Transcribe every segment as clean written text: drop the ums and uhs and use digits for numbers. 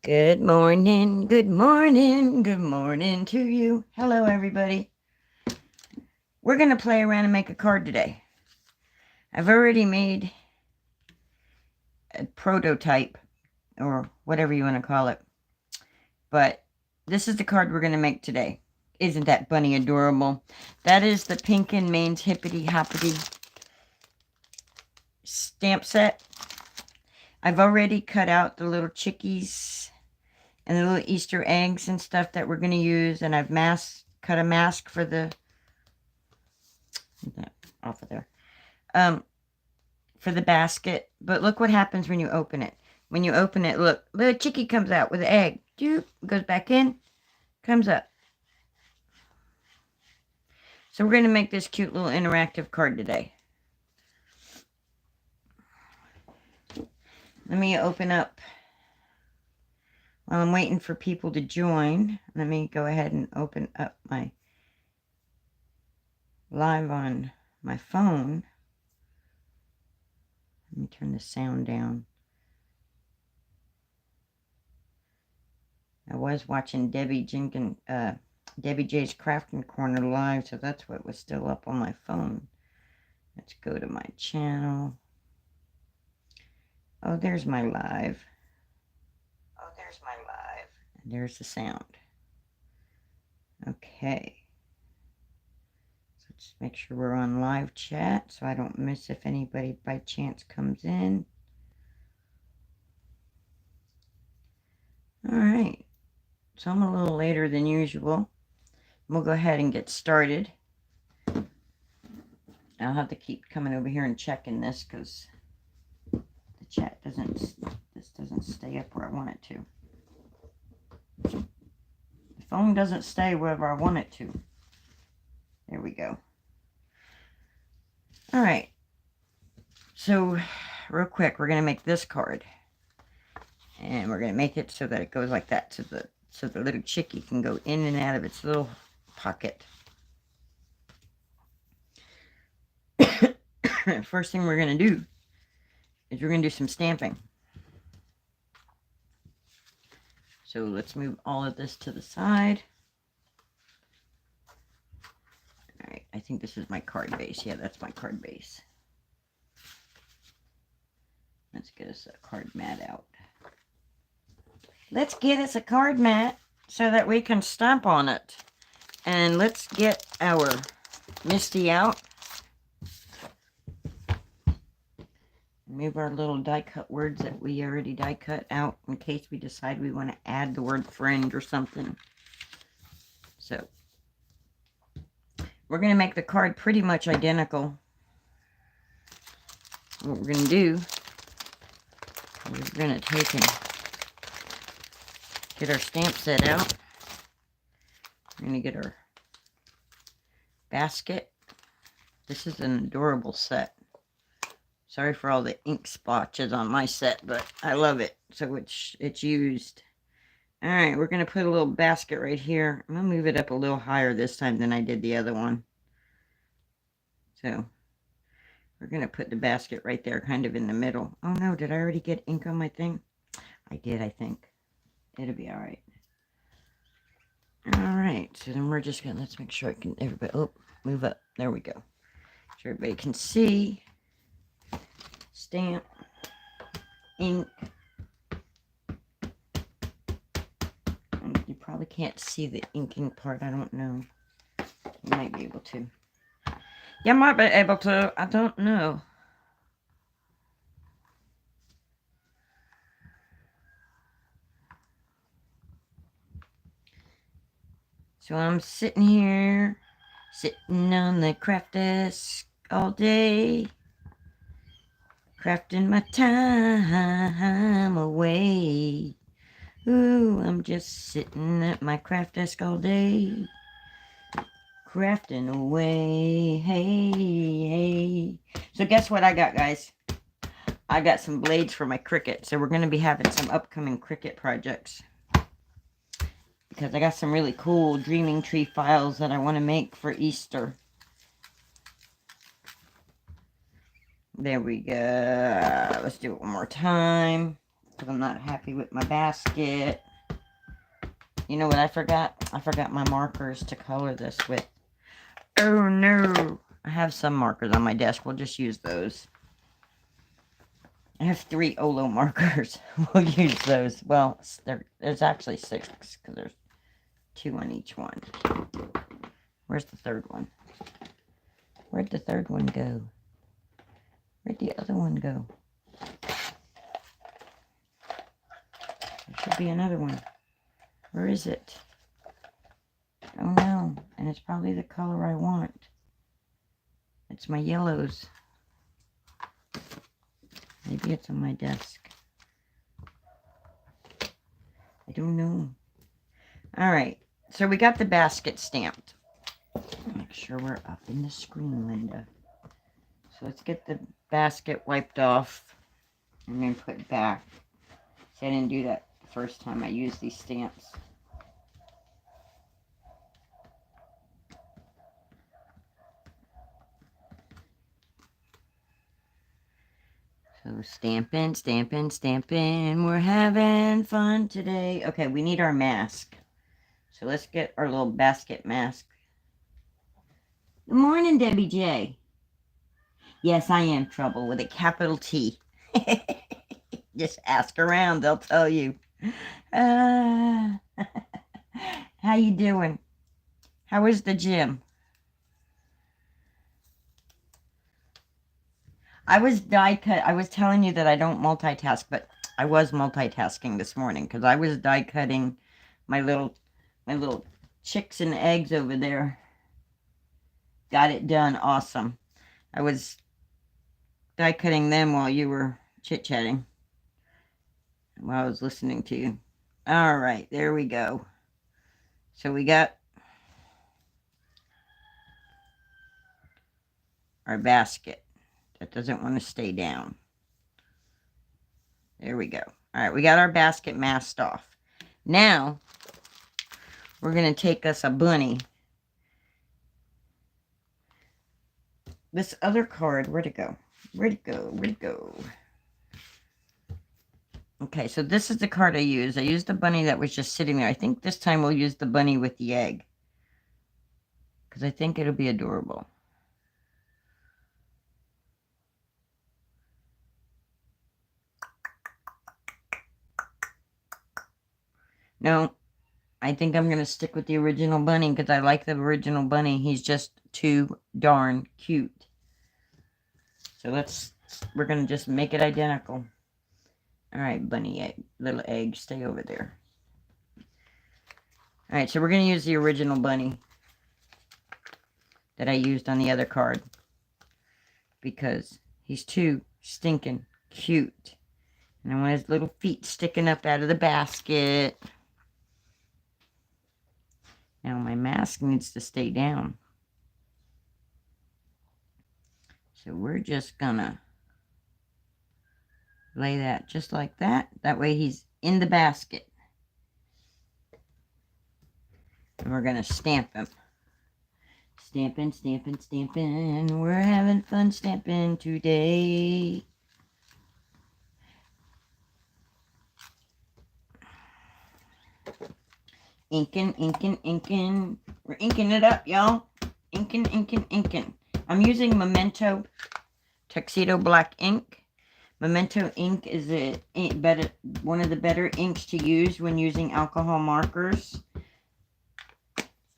Good morning, good morning, good morning to you. Hello, everybody. We're going to play around and make a card today. I've already made a prototype, or whatever you want to call it. But this is the card we're going to make today. Isn't that bunny adorable? That is the Pink and Main's Hippity Hoppity stamp set. I've already cut out the little chickies and the little Easter eggs and stuff that we're going to use. And I've cut a mask for the... off of there. For the basket. But look what happens when you open it. When you open it, look, little chickie comes out with an egg. Goes back in, comes up. So we're going to make this cute little interactive card today. Let me open up. While I'm waiting for people to join, let me go ahead and open up my live on my phone. Let me turn the sound down. I was watching Debbie J's Crafting Corner live, so that's what was still up on my phone. Let's go to my channel. Oh, there's my live. And there's the sound. Okay. So let's make sure we're on live chat so I don't miss if anybody by chance comes in. All right. So I'm a little later than usual. We'll go ahead and get started. I'll have to keep coming over here and checking this because the chat this doesn't stay up where I want it to. The phone doesn't stay wherever I want it to. There we go. All right. So real quick, we're going to make this card. And we're going to make it so that it goes like that so the little chickie can go in and out of its little pocket. First thing we're going to do is we're going to do some stamping. So let's move all of this to the side. All right, I think this is my card base. Yeah, that's my card base. Let's get us a card mat out. Let's get us a card mat so that we can stamp on it. And let's get our Misty out. Move our little die cut words that we already die cut out in case we decide we want to add the word friend or something. So we're going to make the card pretty much identical. What we're going to do, we're going to take and get our stamp set out. We're going to get our basket. This is an adorable set. Sorry for all the ink splotches on my set, but I love it. So it's used. All right, we're going to put a little basket right here. I'm going to move it up a little higher this time than I did the other one. So we're going to put the basket right there, kind of in the middle. Oh no, did I already get ink on my thing? I did, I think. It'll be all right. All right, so then we're just going to, let's make sure I can, everybody, oh, move up. There we go. So everybody can see. Stamp, ink. And you probably can't see the inking part. I don't know. You might be able to. You might be able to. I don't know. So I'm sitting here, sitting on the craft desk all day. Crafting my time away. Ooh, I'm just sitting at my craft desk all day. Crafting away. Hey, hey. So guess what I got, guys? I got some blades for my Cricut. So we're going to be having some upcoming Cricut projects. Because I got some really cool Dreaming Tree files that I want to make for Easter. There we go. Let's do it one more time. because I'm not happy with my basket. You know what I forgot? I forgot my markers to color this with. Oh no! I have some markers on my desk. We'll just use those. I have 3 Olo markers. We'll use those. Well, there's actually 6 because there's 2 on each one. Where's the third one? Where'd the third one go? Where'd the other one go? There should be another one. Where is it? Oh no, and it's probably the color I want. It's my yellows. Maybe it's on my desk. I don't know. Alright, so we got the basket stamped. Make sure we're up in the screen, Linda. So let's get the basket wiped off and then put back. See, I didn't do that the first time I used these stamps. So stamping, stamping, stamping. We're having fun today. Okay, we need our mask. So let's get our little basket mask. Good morning, Debbie J. Yes, I am trouble with a capital T. Just ask around, they'll tell you. How you doing? How is the gym? I was die cut. I was telling you that I don't multitask, but I was multitasking this morning because I was die cutting my little chicks and eggs over there. Got it done. Awesome. I was die cutting them while you were chit-chatting. While I was listening to you. All right, there we go. So we got our basket that doesn't want to stay down. There we go. All right, we got our basket masked off. Now, we're going to take us a bunny. This other card, where'd it go? Where'd it go? Where'd it go? Okay, so this is the card I used. I used the bunny that was just sitting there. I think this time we'll use the bunny with the egg, because I think it'll be adorable. No, I think I'm going to stick with the original bunny because I like the original bunny. He's just too darn cute. So we're going to just make it identical. All right, bunny egg, little egg, stay over there. All right, so we're going to use the original bunny that I used on the other card because he's too stinking cute. And I want his little feet sticking up out of the basket. Now my mask needs to stay down. So we're just gonna lay that just like that. That way he's in the basket. And we're gonna stamp him. Stamping, stamping, stamping. We're having fun stamping today. Inking, inking, inking. We're inking it up, y'all. Inking, inking, inking. I'm using Memento Tuxedo Black ink. Memento ink is one of the better inks to use when using alcohol markers.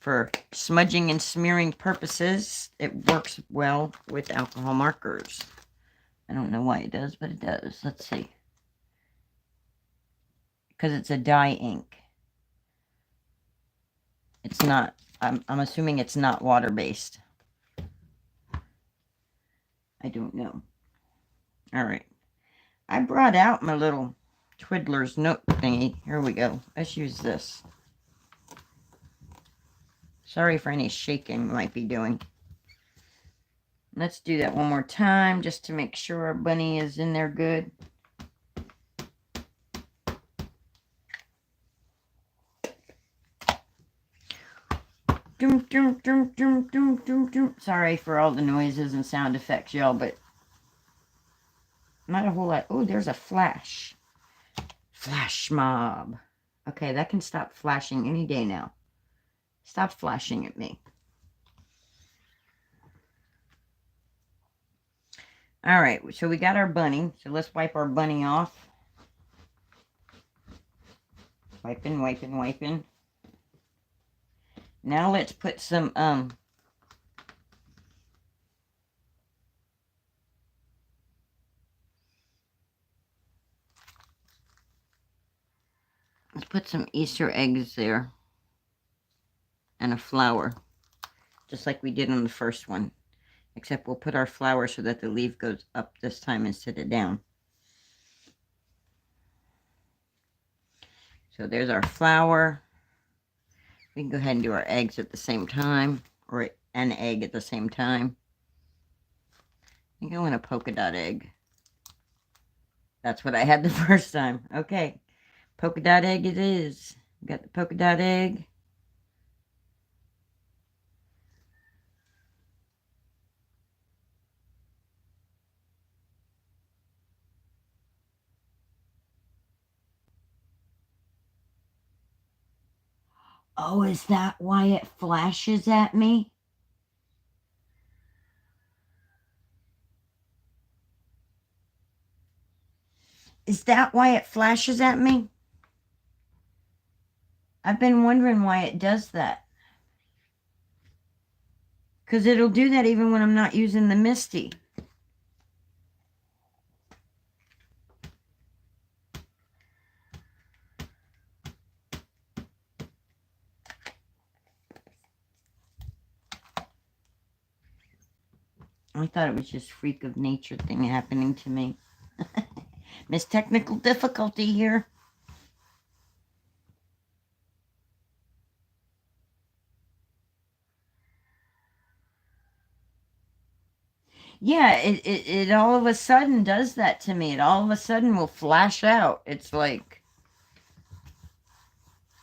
For smudging and smearing purposes, it works well with alcohol markers. I don't know why it does, but it does. Let's see. Because it's a dye ink. It's not, I'm assuming it's not water-based. I don't know. All right. I brought out my little Twiddler's note thingy. Here we go. Let's use this. Sorry for any shaking we might be doing. Let's do that one more time just to make sure our bunny is in there good. Doom, doom, doom, doom, doom, doom, doom. Sorry for all the noises and sound effects, y'all, but not a whole lot. Oh, there's a flash. Flash mob. Okay, that can stop flashing any day now. Stop flashing at me. All right, so we got our bunny. So let's wipe our bunny off. Wiping, wiping, wiping. Now let's put some, let's put some Easter eggs there. And a flower. Just like we did on the first one. Except we'll put our flower so that the leaf goes up this time instead of down. So there's our flower. We can go ahead and do our eggs at the same time. Or an egg at the same time. I think I want a polka dot egg. That's what I had the first time. Okay. Polka dot egg it is. Got the polka dot egg. Oh, is that why it flashes at me? Is that why it flashes at me? I've been wondering why it does that. Because it'll do that even when I'm not using the Misty. I thought it was just freak of nature thing happening to me. Miss technical difficulty here. Yeah, it all of a sudden does that to me. It all of a sudden will flash out. It's like...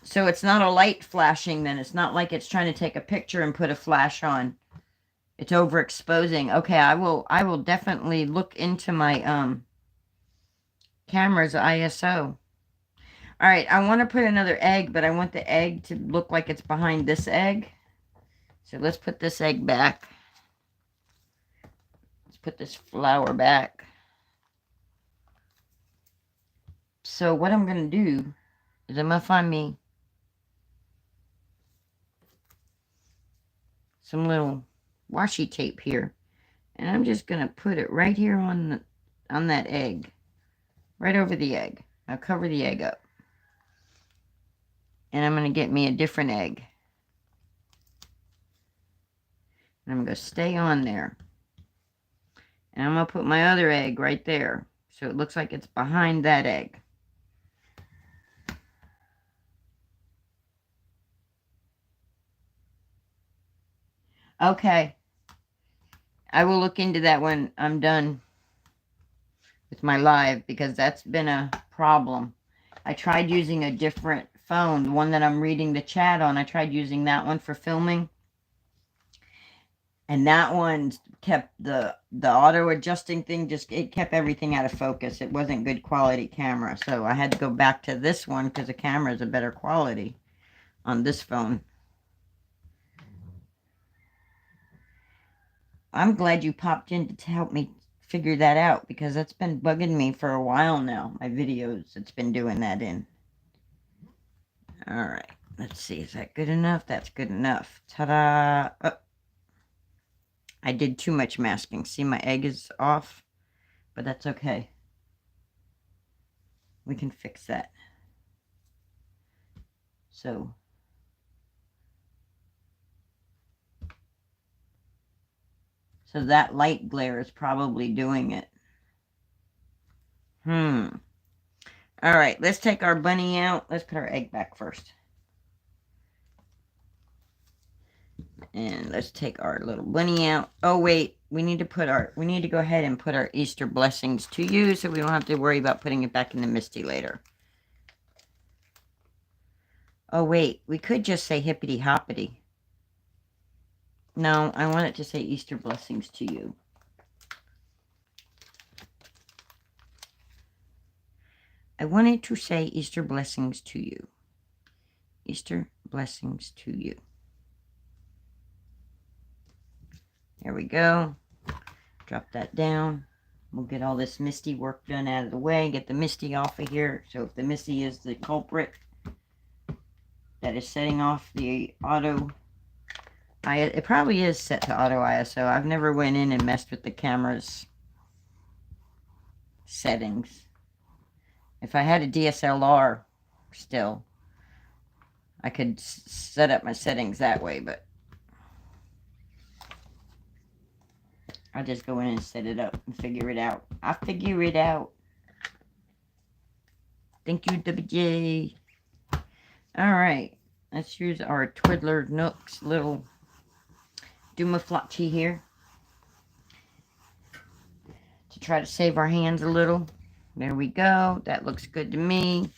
So it's not a light flashing then. It's not like it's trying to take a picture and put a flash on. It's overexposing. Okay, I will definitely look into my camera's ISO. All right, I want to put another egg, but I want the egg to look like it's behind this egg. So let's put this egg back. Let's put this flower back. So what I'm going to do is I'm going to find me some little washi tape here. And I'm just going to put it right here on that egg. Right over the egg. I'll cover the egg up. And I'm going to get me a different egg. And I'm going to stay on there. And I'm going to put my other egg right there. So it looks like it's behind that egg. Okay. I will look into that when I'm done with my live, because that's been a problem. I tried using a different phone, the one that I'm reading the chat on. I tried using that one for filming. And that one kept the auto adjusting thing, it kept everything out of focus. It wasn't good quality camera. So I had to go back to this one because the camera is a better quality on this phone. I'm glad you popped in to help me figure that out, because that's been bugging me for a while now. My videos, it's been doing that in. All right, let's see. Is that good enough? That's good enough. Ta-da! Oh, I did too much masking. See, my egg is off, but that's okay. We can fix that. So that light glare is probably doing it. All right, let's take our bunny out. Let's put our egg back first. And let's take our little bunny out. Oh, wait. We need to go ahead and put our Easter blessings to you, so we don't have to worry about putting it back in the Misty later. Oh, wait. We could just say Hippity Hoppity. No, I want it to say Easter blessings to you. I wanted to say Easter blessings to you. Easter blessings to you. There we go. Drop that down. We'll get all this misty work done out of the way. Get the misty off of here. So if the misty is the culprit that is setting off the auto, it probably is set to auto ISO. I've never went in and messed with the camera's settings. If I had a DSLR still, I could set up my settings that way, but I'll just go in and set it up and figure it out. I'll figure it out. Thank you, WJ. Alright, let's use our Twiddler Nooks little Dumaflotchi here to try to save our hands a little. There we go. That looks good to me.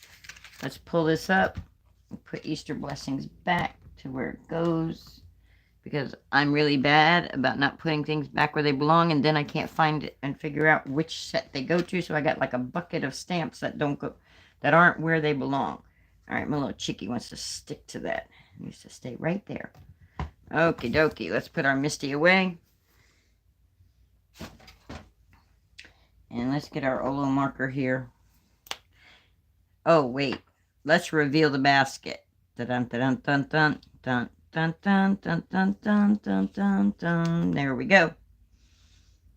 Let's pull this up and put Easter blessings back to where it goes, because I'm really bad about not putting things back where they belong, and then I can't find it and figure out which set they go to. So I got like a bucket of stamps that aren't where they belong. All right, my little chickie wants to stick to that. It needs to stay right there. Okie dokie. Let's put our Misty away. And let's get our Olo marker here. Oh, wait. Let's reveal the basket. Dun dun dun dun dun dun dun dun dun dun dun dun dun. There we go.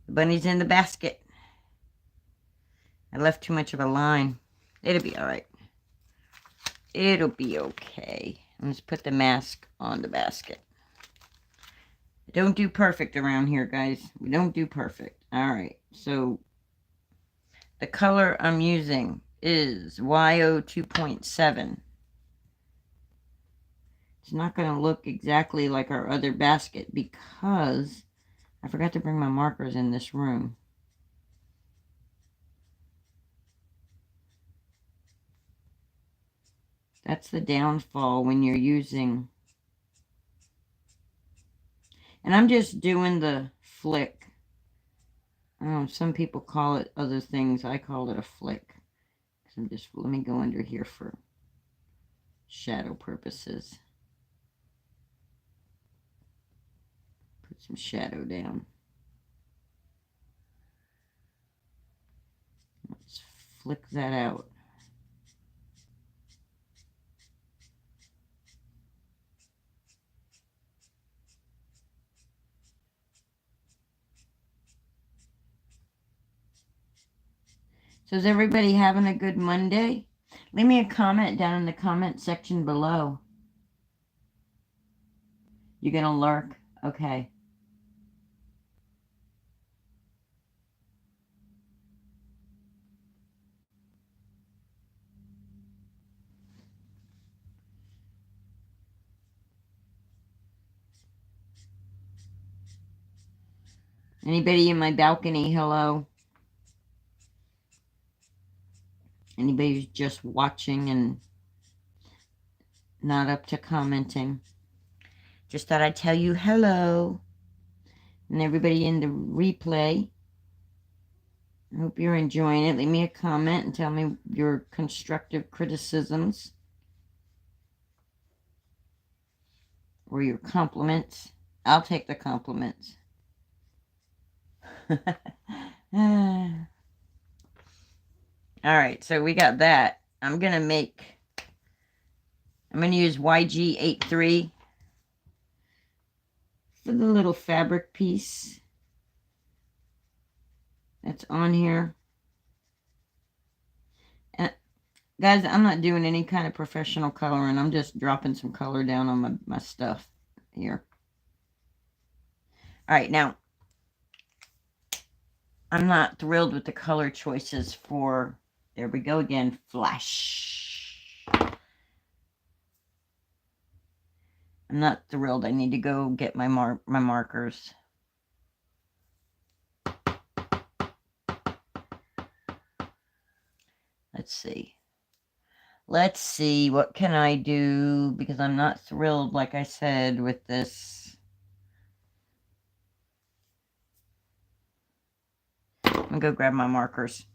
The bunny's in the basket. I left too much of a line. It'll be all right. It'll be okay. Let's put the mask on the basket. Don't do perfect around here, guys. We don't do perfect. All right. So the color I'm using is YO 2.7. It's not going to look exactly like our other basket because I forgot to bring my markers in this room. That's the downfall when you're using. And I'm just doing the flick. Some people call it other things. I call it a flick. Let me go under here for shadow purposes. Put some shadow down. Let's flick that out. So is everybody having a good Monday? Leave me a comment down in the comment section below. You gonna lurk? Okay. Anybody in my balcony, hello? Anybody who's just watching and not up to commenting? Just thought I'd tell you hello. And everybody in the replay, I hope you're enjoying it. Leave me a comment and tell me your constructive criticisms or your compliments. I'll take the compliments. All right, so we got that. I'm going to use YG83 for the little fabric piece that's on here. And guys, I'm not doing any kind of professional coloring. I'm just dropping some color down on my stuff here. All right, now, I'm not thrilled with the color choices for, there we go again, flash. I'm not thrilled. I need to go get my markers. Let's see. Let's see. What can I do? Because I'm not thrilled, like I said, with this. I'm going to go grab my markers.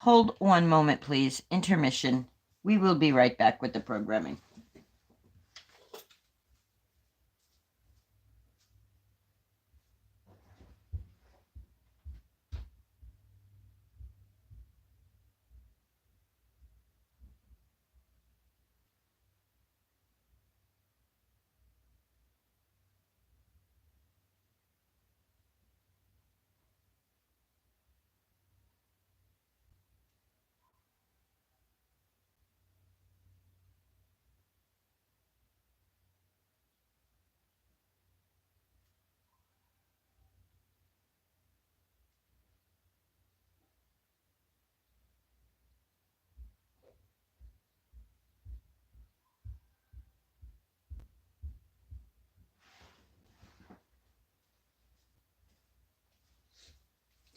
Hold one moment, please. Intermission. We will be right back with the programming.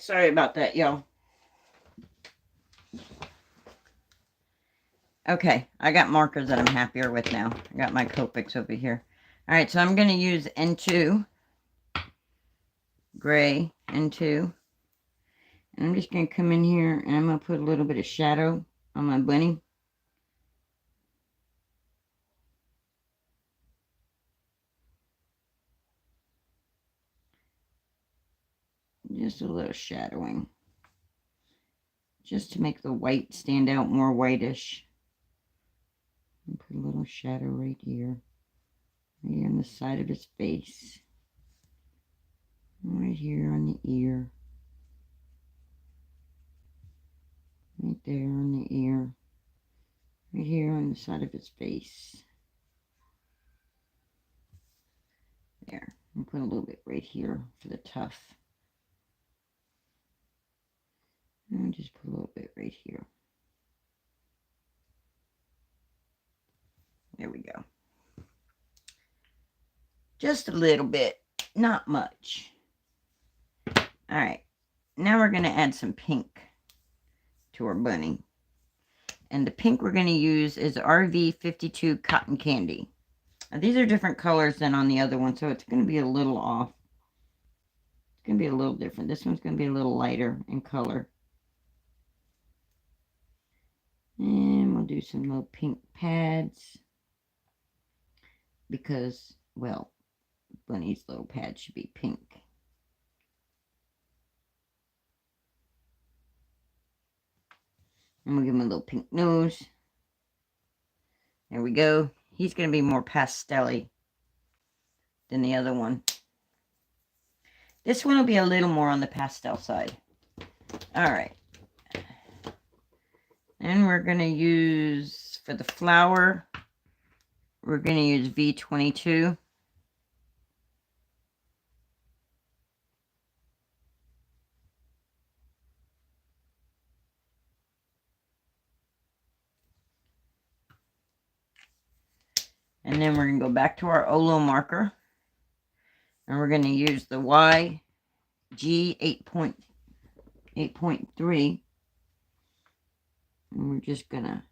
Sorry about that, y'all. Okay, I got markers that I'm happier with now. I got my Copics over here. All right, so I'm going to use N2, gray N2. And I'm just going to come in here and I'm going to put a little bit of shadow on my bunny. Just a little shadowing. Just to make the white stand out more whitish. And put a little shadow right here. Right here on the side of his face. Right here on the ear. Right there on the ear. Right here on the side of his face. There. I'll put a little bit right here for the tuft. And I'll just put a little bit right here. There we go. Just a little bit. Not much. Alright. Now we're going to add some pink to our bunny. And the pink we're going to use is RV52 Cotton Candy. Now, these are different colors than on the other one, so it's going to be a little off. It's going to be a little different. This one's going to be a little lighter in color. And we'll do some little pink pads. Because, well, Bunny's little pad should be pink. And we'll give him a little pink nose. There we go. He's going to be more pastel-y than the other one. This one will be a little more on the pastel side. Alright. And we're going to use, for the flower, we're going to use V22. And then we're going to go back to our Olo marker. And we're going to use the YG 8.3. And we're just going to,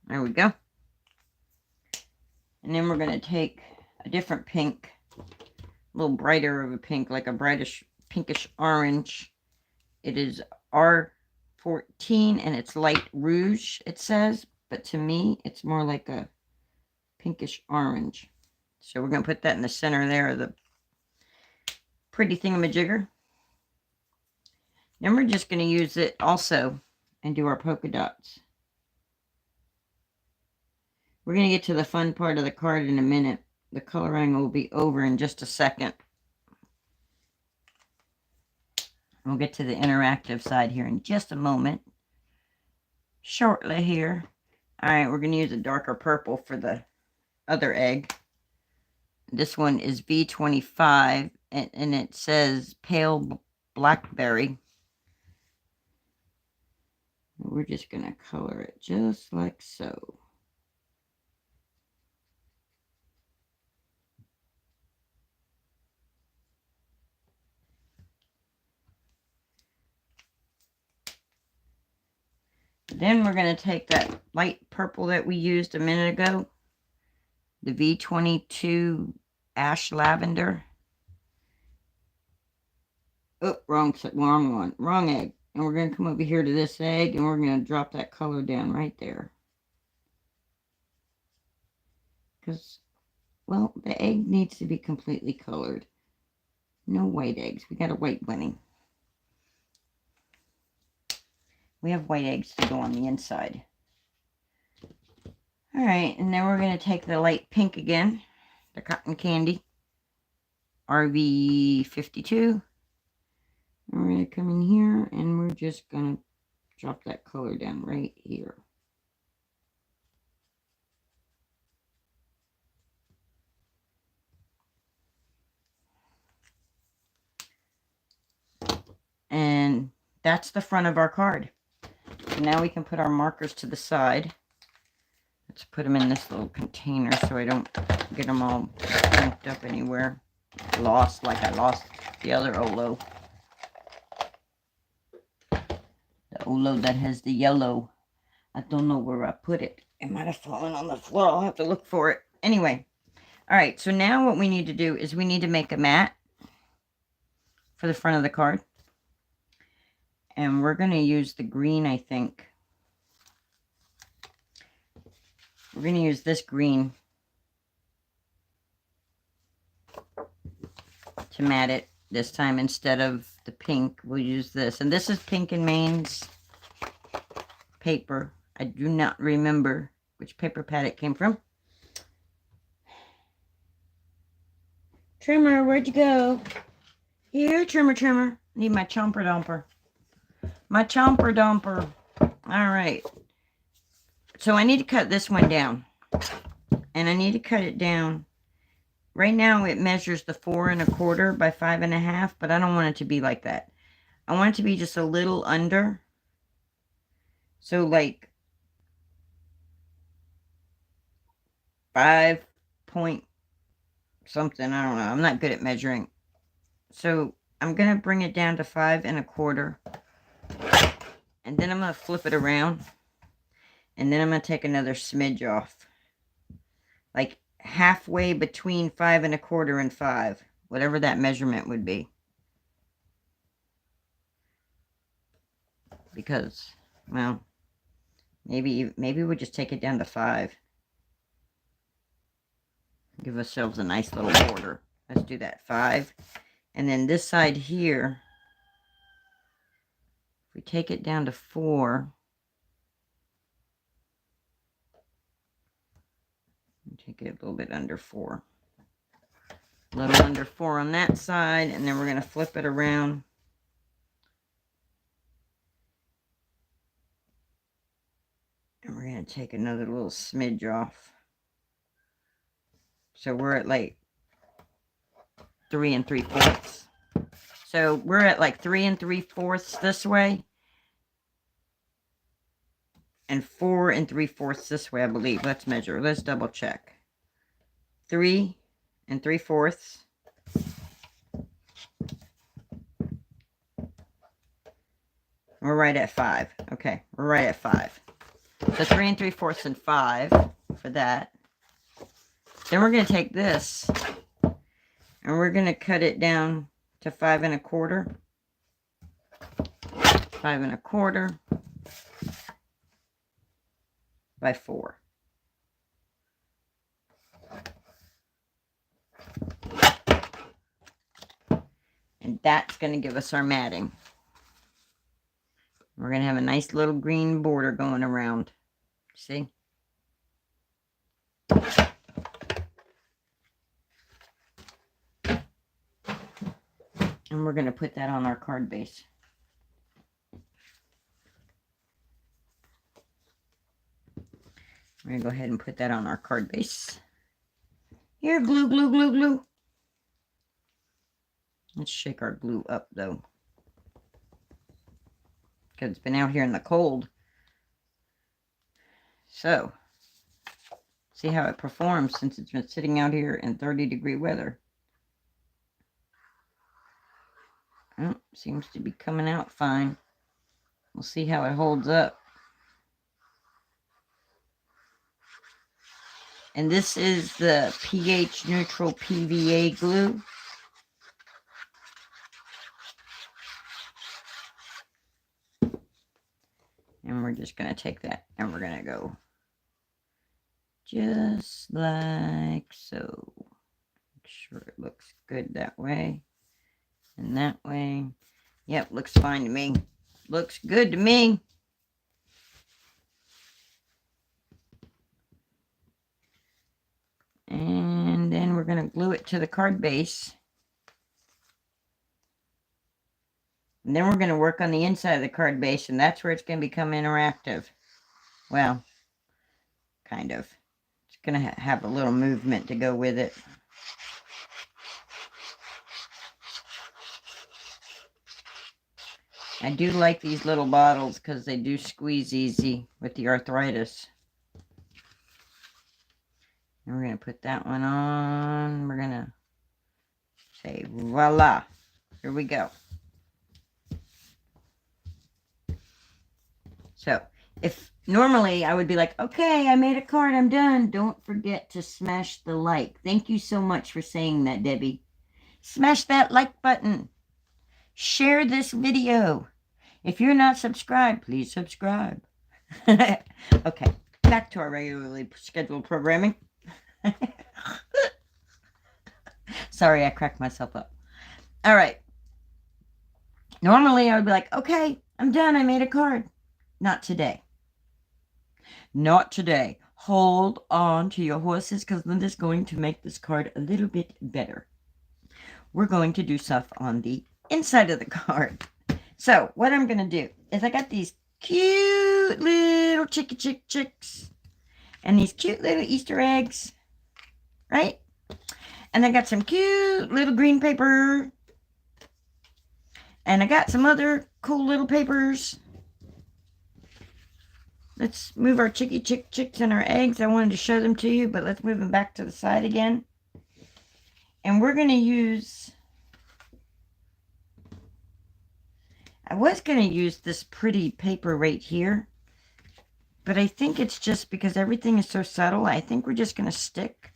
there we go. And then we're going to take a different pink, a little brighter of a pink, like a brightish pinkish orange. It is R14 and it's light rouge, it says. But to me, it's more like a pinkish orange. So we're going to put that in the center there of the pretty thingamajigger. Then we're just going to use it also and do our polka dots. We're going to get to the fun part of the card in a minute. The coloring will be over in just a second. We'll get to the interactive side here in just a moment. Shortly here. Alright, we're going to use a darker purple for the other egg. This one is V25 and it says pale blackberry. We're just going to color it just like so. Then we're going to take that light purple that we used a minute ago, the V22 Ash Lavender, Oh, wrong one. Wrong egg. And we're going to come over here to this egg, and we're going to drop that color down right there. Because, well, the egg needs to be completely colored. No white eggs. We got a white bunny. We have white eggs to go on the inside. Alright, and then we're going to take the light pink again. The cotton candy. RV52. We're going to come in here, and we're just going to drop that color down right here. And that's the front of our card. So now we can put our markers to the side. Let's put them in this little container so I don't get them all dumped up anywhere. Lost like I lost the other Olo. The Olo that has the yellow. I don't know where I put it. It might have fallen on the floor. I'll have to look for it. Anyway. Alright, so now what we need to do is we need to make a mat for the front of the card. And we're going to use the green, I think. We're going to use this green to mat it this time instead of the pink. We'll use this. And this is Pink and Main's paper. I do not remember which paper pad it came from. Trimmer, where'd you go? Here, Trimmer. Need my chomper domper. My chomper domper. Alright. So I need to cut this one down. And I need to cut it down. Right now it measures the 4 1/4 by 5 1/2, but I don't want it to be like that. I want it to be just a little under. So like 5 point something. I don't know. I'm not good at measuring. So I'm going to bring it down to 5 1/4. And then I'm going to flip it around. And then I'm going to take another smidge off. Like halfway between 5 1/4 and 5. Whatever that measurement would be. Because, well, maybe we'll just take it down to 5. Give ourselves a nice little border. Let's do that. 5. And then this side here, if we take it down to 4, take it a little bit under 4. A little under 4 on that side, and then we're going to flip it around. And we're going to take another little smidge off. So we're at like 3 3/4. So we're at like 3 3/4 this way. And 4 3/4 this way, I believe. Let's measure. Let's double check. 3 3/4. We're right at 5. Okay, we're right at 5. So 3 3/4 and 5 for that. Then we're going to take this and we're going to cut it down to 5 1/4. 5 1/4 by 4. And that's going to give us our matting. We're going to have a nice little green border going around. See? And we're going to put that on our card base. We're going to go ahead and put that on our card base. Here, glue, glue, glue, glue. Let's shake our glue up, though. Because it's been out here in the cold. So, see how it performs since it's been sitting out here in 30-degree weather. Oh, seems to be coming out fine. We'll see how it holds up. And this is the pH neutral PVA glue. we're just going to take that and we're going to go just like so. Make sure it looks good that way and that way. Yep, looks fine to me. Looks good to me. And then we're going to glue it to the card base. And then we're going to work on the inside of the card base, and that's where it's going to become interactive. Well, kind of. It's going to have a little movement to go with it. I do like these little bottles because they do squeeze easy with the arthritis. And we're going to put that one on. We're going to say, voila. Here we go. So, if normally I would be like, okay, I made a card, I'm done. Don't forget to smash the like. Thank you so much for saying that, Debbie. Smash that like button. Share this video. If you're not subscribed, please subscribe. Okay, back to our regularly scheduled programming. Sorry, I cracked myself up. All right. Normally I would be like, okay, I'm done. I made a card. Not today. Not today. Hold on to your horses because Linda's going to make this card a little bit better. We're going to do stuff on the inside of the card. So what I'm going to do is I got these cute little chicks and these cute little Easter eggs, right? And I got some cute little green paper and I got some other cool little papers. Let's move our chicks and our eggs. I wanted to show them to you, but let's move them back to the side again. And we're going to use, I was going to use this pretty paper right here, but I think it's just because everything is so subtle, I think we're just going to stick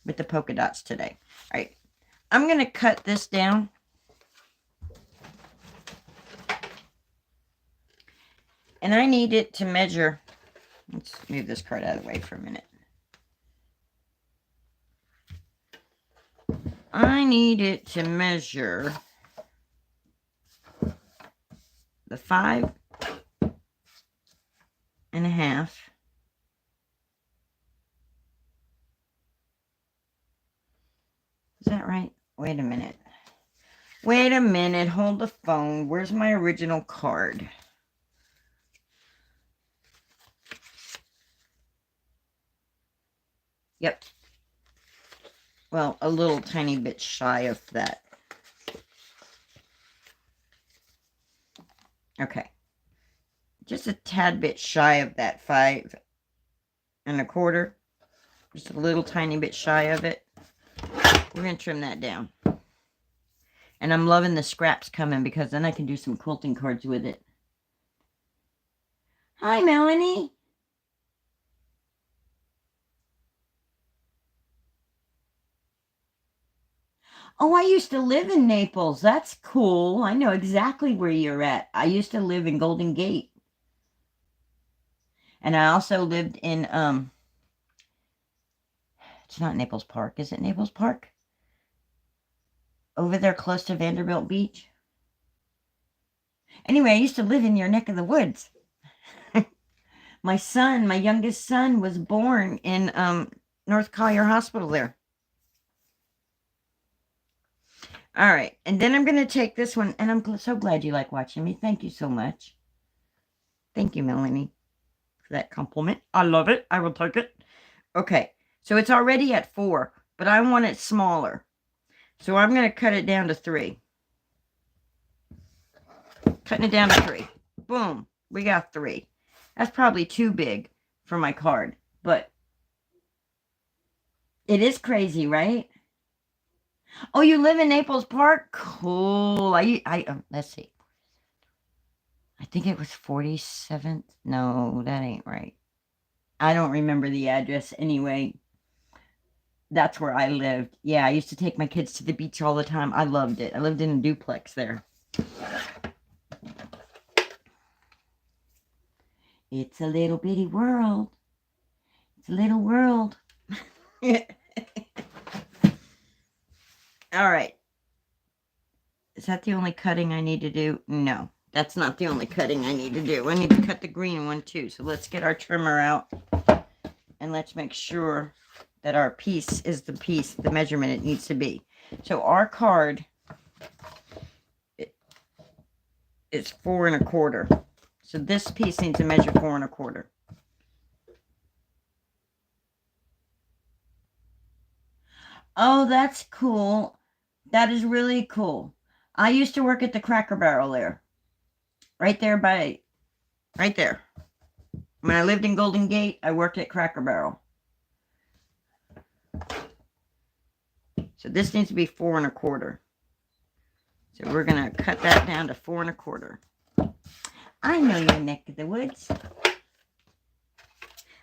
with the polka dots today. All right, I'm going to cut this down. And I need it to measure. Let's move this card out of the way for a minute. I need it to measure the 5 1/2. Is that right? Wait a minute. Wait a minute. Hold the phone. Where's my original card? Yep. Well, a little tiny bit shy of that. Okay. Just a tad bit shy of that 5 1/4. Just a little tiny bit shy of it. We're going to trim that down. And I'm loving the scraps coming because then I can do some quilting cards with it. Hi, Melanie. Oh, I used to live in Naples. That's cool. I know exactly where you're at. I used to live in Golden Gate. And I also lived in, it's not Naples Park. Is it Naples Park? Over there close to Vanderbilt Beach. Anyway, I used to live in your neck of the woods. My son, my youngest son, was born in North Collier Hospital there. All right, and then I'm going to take this one, and I'm so glad you like watching me. Thank you so much. Thank you, Melanie, for that compliment. I love it. I will take it. Okay, so it's already at 4, but I want it smaller. So I'm going to cut it down to 3. Cutting it down to 3. Boom, we got 3. That's probably too big for my card, but it is crazy, right? Oh, you live in Naples Park? Cool. Let's see. I think it was 47th. No, that ain't right. I don't remember the address anyway. That's where I lived. Yeah, I used to take my kids to the beach all the time. I loved it. I lived in a duplex there. It's a little bitty world. It's a little world. All right. Is that the only cutting I need to do? No, that's not the only cutting I need to do. I need to cut the green one too. So let's get our trimmer out and let's make sure that our piece is the measurement it needs to be. So our card is 4 1/4. So this piece needs to measure 4 1/4. Oh, that's cool. That is really cool. I used to work at the Cracker Barrel there. Right there. When I lived in Golden Gate, I worked at Cracker Barrel. So this needs to be 4 1/4. So we're going to cut that down to 4 1/4. I know your neck of the woods. I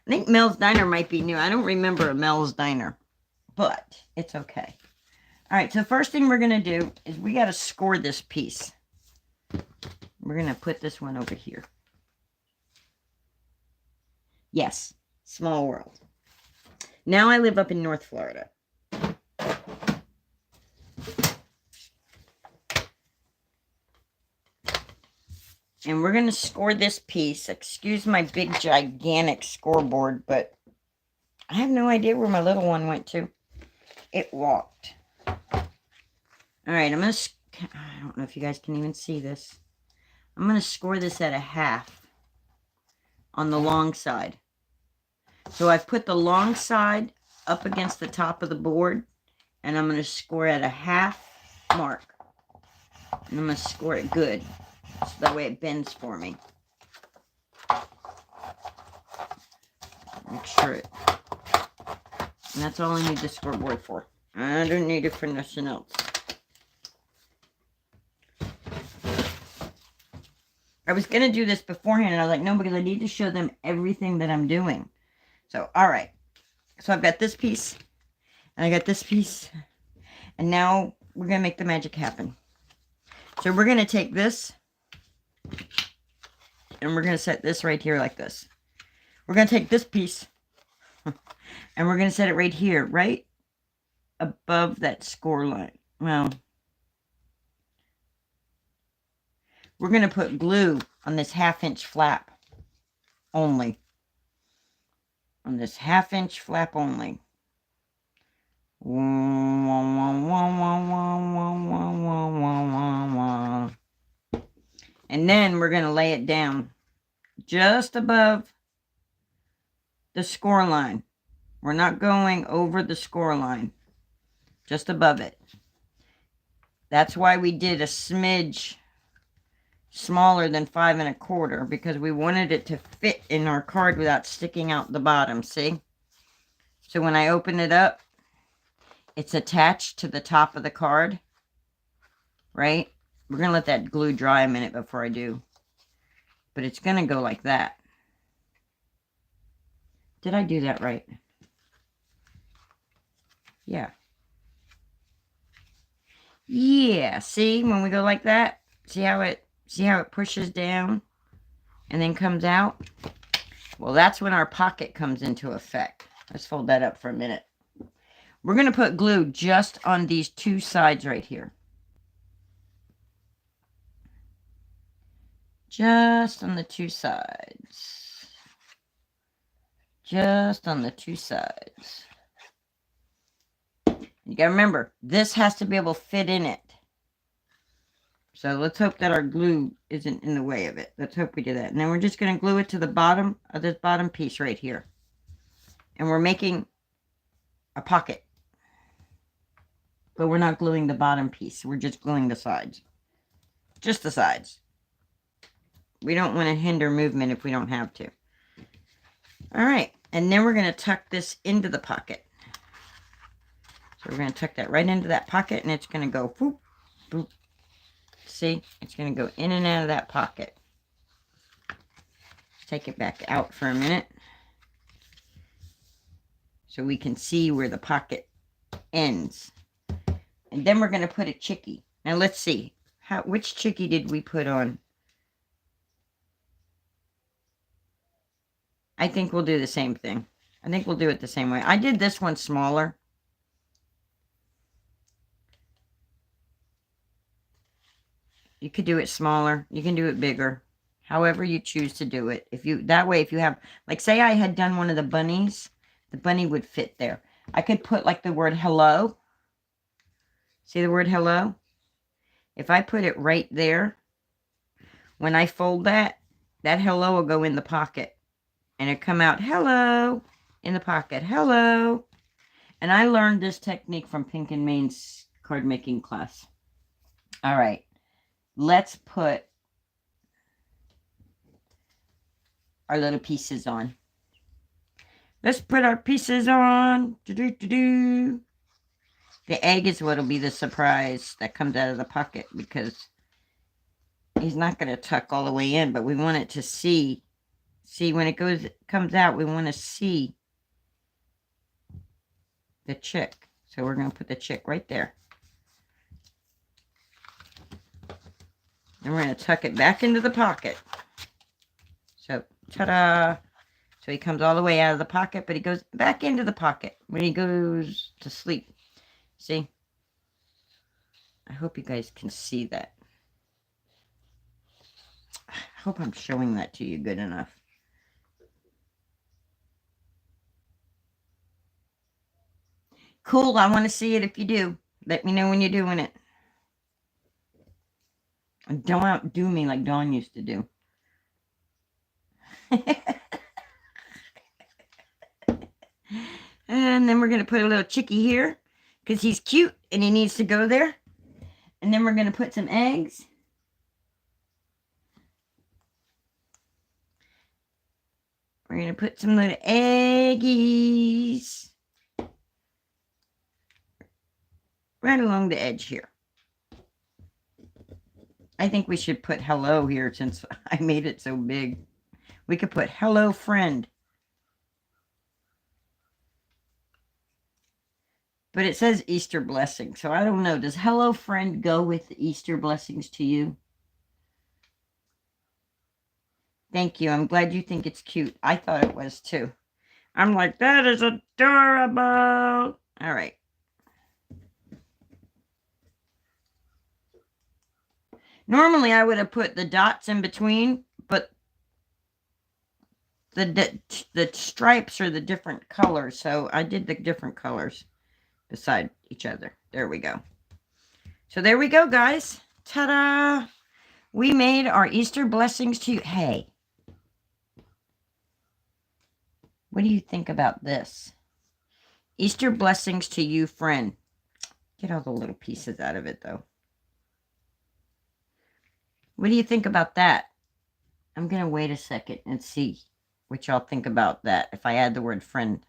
think Mel's Diner might be new. I don't remember a Mel's Diner, but it's okay. All right, so the first thing we're going to do is we got to score this piece. We're going to put this one over here. Yes, small world. Now I live up in North Florida. And we're going to score this piece. Excuse my big, gigantic scoreboard, but I have no idea where my little one went to. It walked. All right, I don't know if you guys can even see this. I'm going to score this at 1/2 on the long side. So I've put the long side up against the top of the board, and I'm going to score at 1/2 mark. And I'm going to score it good, so that way it bends for me. Make sure it... And that's all I need the scoreboard for. I don't need it for nothing else. I was going to do this beforehand, and I was like, no, because I need to show them everything that I'm doing. So, all right. So I've got this piece, and I got this piece, and now we're going to make the magic happen. So we're going to take this, and we're going to set this right here like this. We're going to take this piece, and we're going to set it right here, right above that score line. Well, we're going to put glue on this 1/2-inch flap only. On this 1/2-inch flap only. And then we're going to lay it down just above the score line. We're not going over the score line. Just above it. That's why we did a smidge smaller than 5 1/4, because we wanted it to fit in our card without sticking out the bottom, see? So when I open it up, it's attached to the top of the card, right? We're going to let that glue dry a minute before I do. But it's going to go like that. Did I do that right? Yeah. Yeah, see, when we go like that, see how it pushes down and then comes out? Well, that's when our pocket comes into effect. Let's fold that up for a minute. We're going to put glue just on these 2 sides right here. Just on the 2 sides. Just on the 2 sides. You got to remember, this has to be able to fit in it. So let's hope that our glue isn't in the way of it. Let's hope we do that. And then we're just going to glue it to the bottom of this bottom piece right here. And we're making a pocket. But we're not gluing the bottom piece. We're just gluing the sides. Just the sides. We don't want to hinder movement if we don't have to. All right. And then we're going to tuck this into the pocket. So we're going to tuck that right into that pocket, and it's going to go boop, boop. See? It's going to go in and out of that pocket. Take it back out for a minute so we can see where the pocket ends. And then we're going to put a chickie. Now let's see. Which chickie did we put on? I think we'll do the same thing. I think we'll do it the same way. I did this one smaller. You could do it smaller. You can do it bigger. However you choose to do it. That way, if you have, like, say I had done one of the bunnies, the bunny would fit there. I could put like the word hello. See the word hello? If I put it right there, when I fold that hello will go in the pocket. And it come out hello in the pocket. Hello. And I learned this technique from Pink and Main's card making class. All right. Let's put our little pieces on. Let's put our pieces on. The egg is what'll be the surprise that comes out of the pocket, because he's not going to tuck all the way in, but we want it to see. See, when it comes out, we want to see the chick. So we're going to put the chick right there. And we're going to tuck it back into the pocket. So, ta-da! So he comes all the way out of the pocket, but he goes back into the pocket when he goes to sleep. See? I hope you guys can see that. I hope I'm showing that to you good enough. Cool, I want to see it if you do. Let me know when you're doing it. And don't outdo me like Dawn used to do. And then we're going to put a little chickie here, because he's cute and he needs to go there. And then we're going to put some eggs. We're going to put some little eggies right along the edge here. I think we should put hello here since I made it so big. We could put hello friend. But it says Easter blessing, so I don't know. Does hello friend go with Easter blessings to you? Thank you. I'm glad you think it's cute. I thought it was too. I'm like, that is adorable. All right. Normally, I would have put the dots in between, but the stripes are the different colors, so I did the different colors beside each other. There we go. So there we go, guys. Ta-da! We made our Easter blessings to you. Hey, what do you think about this? Easter blessings to you, friend. Get all the little pieces out of it, though. What do you think about that? I'm going to wait a second and see what y'all think about that if I add the word friend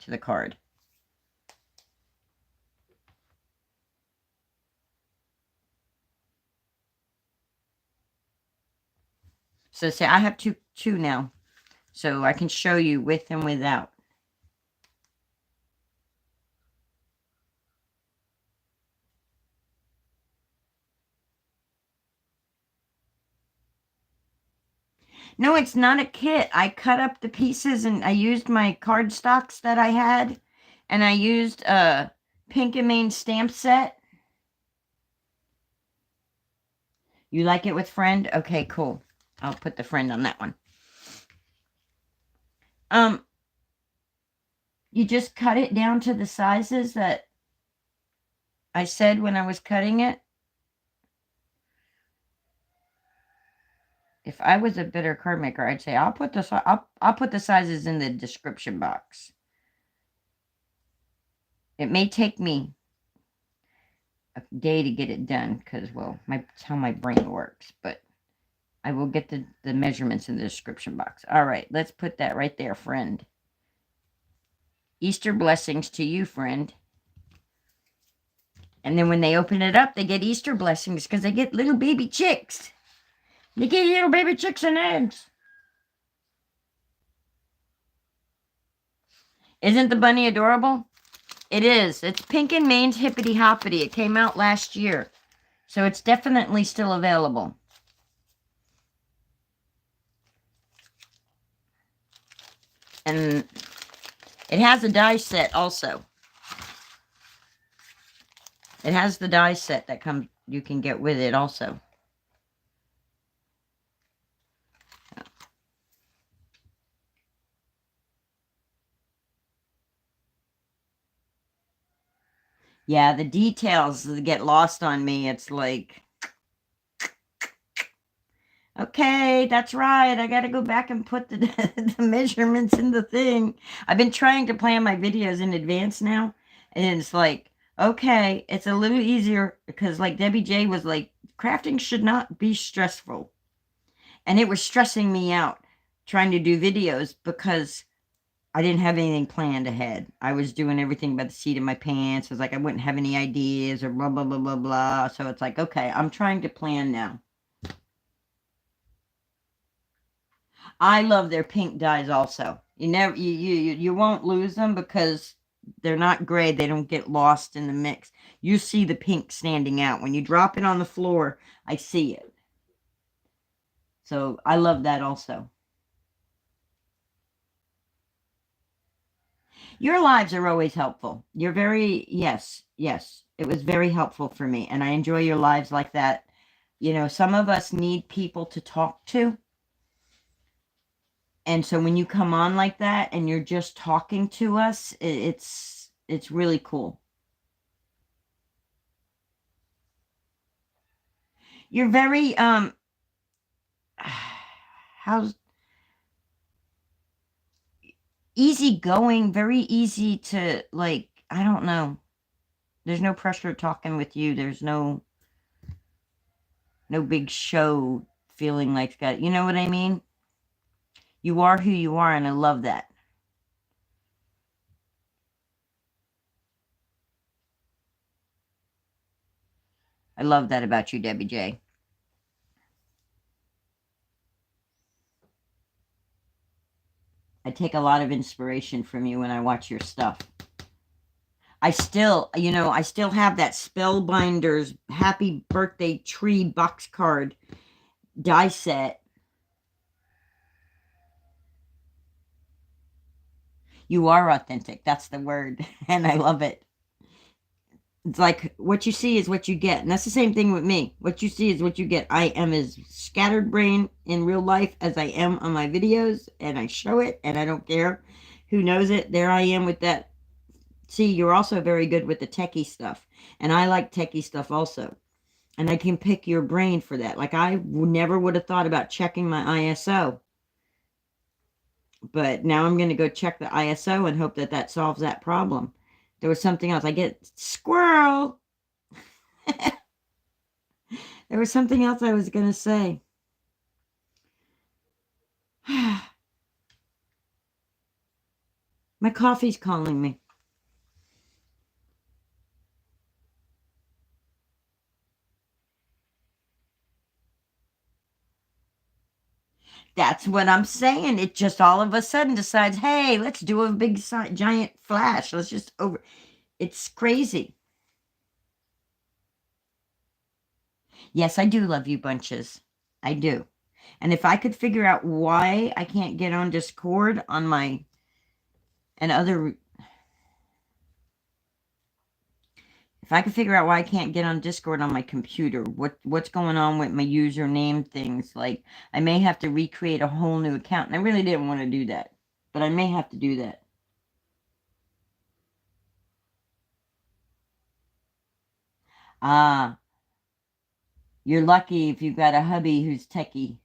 to the card. So say I have two now, so I can show you with and without. No, it's not a kit. I cut up the pieces and I used my card stocks that I had, and I used a Pink and Main stamp set. You like it with friend? Okay, cool. I'll put the friend on that one. You just cut it down to the sizes that I said when I was cutting it. If I was a better card maker, I'd say I'll put the sizes in the description box. It may take me a day to get it done because, well, that's how my brain works. But I will get the measurements in the description box. All right, let's put that right there, friend. Easter blessings to you, friend. And then when they open it up, they get Easter blessings because they get little baby chicks. They get little baby chicks and eggs. Isn't the bunny adorable? It is. It's Pink and Main's Hippity Hoppity. It came out last year. So it's definitely still available. And it has a die set also. It has the die set that you can get with it also. Yeah, the details get lost on me. It's like, okay, that's right. I got to go back and put the, the measurements in the thing. I've been trying to plan my videos in advance now. And it's like, okay, it's a little easier because like Debbie J was like, crafting should not be stressful. And it was stressing me out trying to do videos because I didn't have anything planned ahead. I was doing everything by the seat of my pants. It was like I wouldn't have any ideas or blah, blah, blah, blah, blah. So it's like, okay, I'm trying to plan now. I love their pink dyes also. You won't lose them because they're not gray. They don't get lost in the mix. You see the pink standing out. When you drop it on the floor, I see it. So I love that also. Your lives are always helpful. You're very, yes, yes. It was very helpful for me. And I enjoy your lives like that. You know, some of us need people to talk to. And so when you come on like that and you're just talking to us, it's really cool. You're very how's easygoing, very easy to like, I don't know. There's no pressure talking with you. There's no big show feeling like that. You know what I mean? You are who you are, and I love that. I love that about you, Debbie J. I take a lot of inspiration from you when I watch your stuff. I still, I still have that Spellbinders Happy Birthday Tree box card die set. You are authentic. That's the word. And I love it. It's like what you see is what you get. And that's the same thing with me. What you see is what you get. I am as scattered brain in real life as I am on my videos. And I show it. And I don't care who knows it. There I am with that. See, you're also very good with the techie stuff. And I like techie stuff also. And I can pick your brain for that. Like I never would have thought about checking my ISO. But now I'm going to go check the ISO and hope that that solves that problem. There was something else. I get squirrel. There was something else I was going to say. My coffee's calling me. That's what I'm saying. It just all of a sudden decides, hey, let's do a big giant flash. Let's just over. It's crazy. Yes, I do love you bunches. I do. And if I could figure out why I can't get on Discord on my and other if I could figure out why I can't get on Discord on my computer, what's going on with my username things, like I may have to recreate a whole new account. And I really didn't want to do that, but I may have to do that. Ah, you're lucky if you've got a hubby who's techie.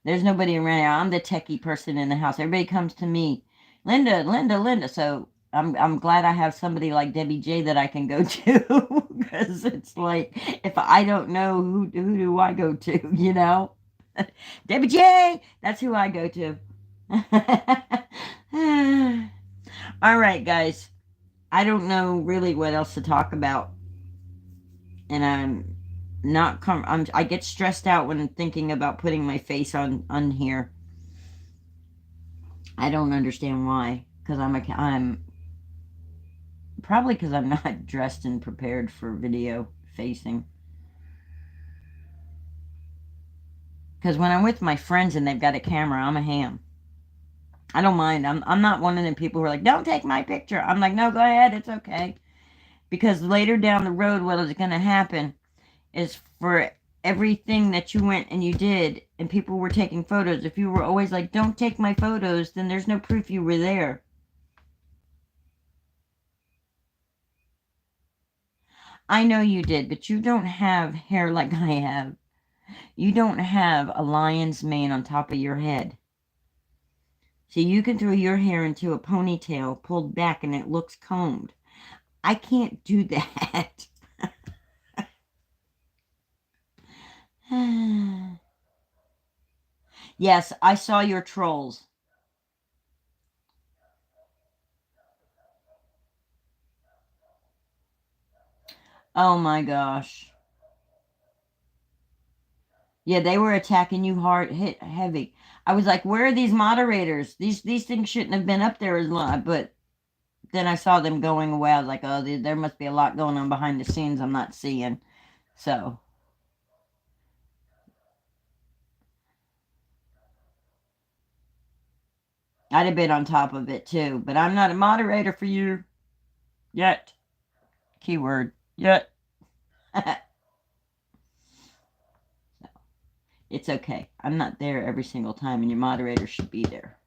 There's nobody around here. I'm the techie person in the house. Everybody comes to me, Linda, Linda, Linda. So I'm glad I have somebody like Debbie J that I can go to because it's like if I don't know who do I go to, you know? Debbie J, that's who I go to. All right, guys. I don't know really what else to talk about, and I'm not I get stressed out when thinking about putting my face on here. I don't understand why, because I'm probably because I'm not dressed and prepared for video facing. Because when I'm with my friends and they've got a camera, I'm a ham. I don't mind. I'm not one of them people who are like, don't take my picture. I'm like, no, go ahead. It's okay. Because later down the road, what is going to happen is for everything that you went and you did, and people were taking photos, if you were always like, don't take my photos, then there's no proof you were there. I know you did, but you don't have hair like I have. You don't have a lion's mane on top of your head. So you can throw your hair into a ponytail pulled back and it looks combed. I can't do that. Yes, I saw your trolls. Oh my gosh. Yeah, they were attacking you hard, hit heavy. I was like, where are these moderators? These things shouldn't have been up there as long. But then I saw them going away. I was like, oh, there must be a lot going on behind the scenes I'm not seeing. So I'd have been on top of it too. But I'm not a moderator for you yet. Keyword yet. It's okay. I'm not there every single time, and your moderator should be there.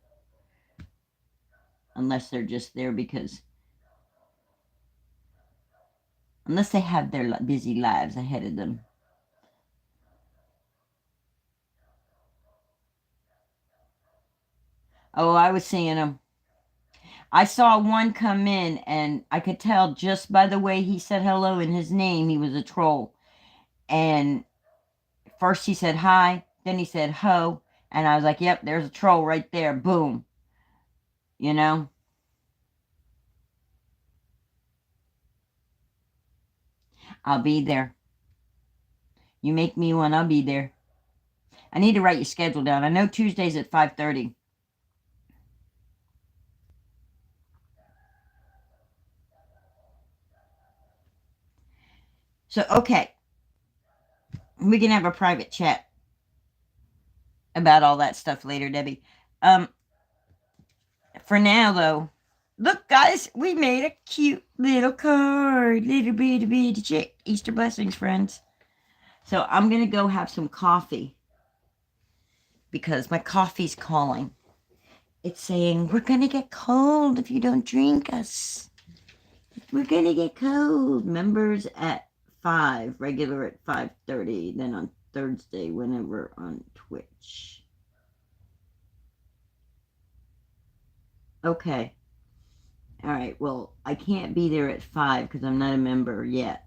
Unless they're just there because, unless they have their busy lives ahead of them. Oh, I was seeing them. I saw one come in, and I could tell just by the way he said hello and his name, he was a troll. And first he said hi, then he said ho, and I was like, yep, there's a troll right there. Boom. You know? I'll be there. You make me one, I'll be there. I need to write your schedule down. I know Tuesdays at 5:30. So, okay, we can have a private chat about all that stuff later, Debbie. For now, though, look, guys, we made a cute little card. Little bitty chick. Easter blessings, friends. So I'm going to go have some coffee because my coffee's calling. It's saying, we're going to get cold if you don't drink us. We're going to get cold. Members at 5, regular at 5:30, then on Thursday, whenever on Twitch. Okay. All right. Well, I can't be there at 5 because I'm not a member yet.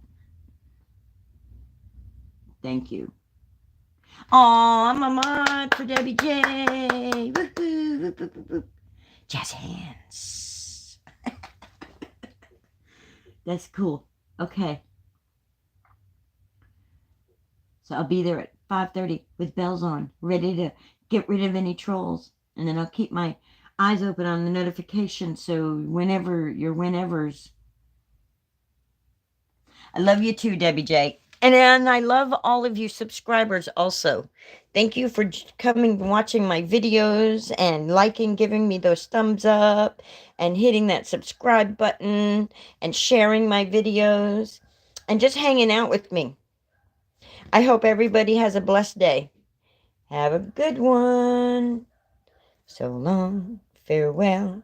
Thank you. Oh, I'm a mod for Debbie J. Woo-hoo, woo-hoo. Jazz hands. That's cool. Okay. So I'll be there at 5:30 with bells on, ready to get rid of any trolls. And then I'll keep my eyes open on the notifications so whenever your whenevers. I love you too, Debbie J. And I love all of you subscribers also. Thank you for coming and watching my videos and liking, giving me those thumbs up and hitting that subscribe button and sharing my videos and just hanging out with me. I hope everybody has a blessed day. Have a good one. So long. Farewell.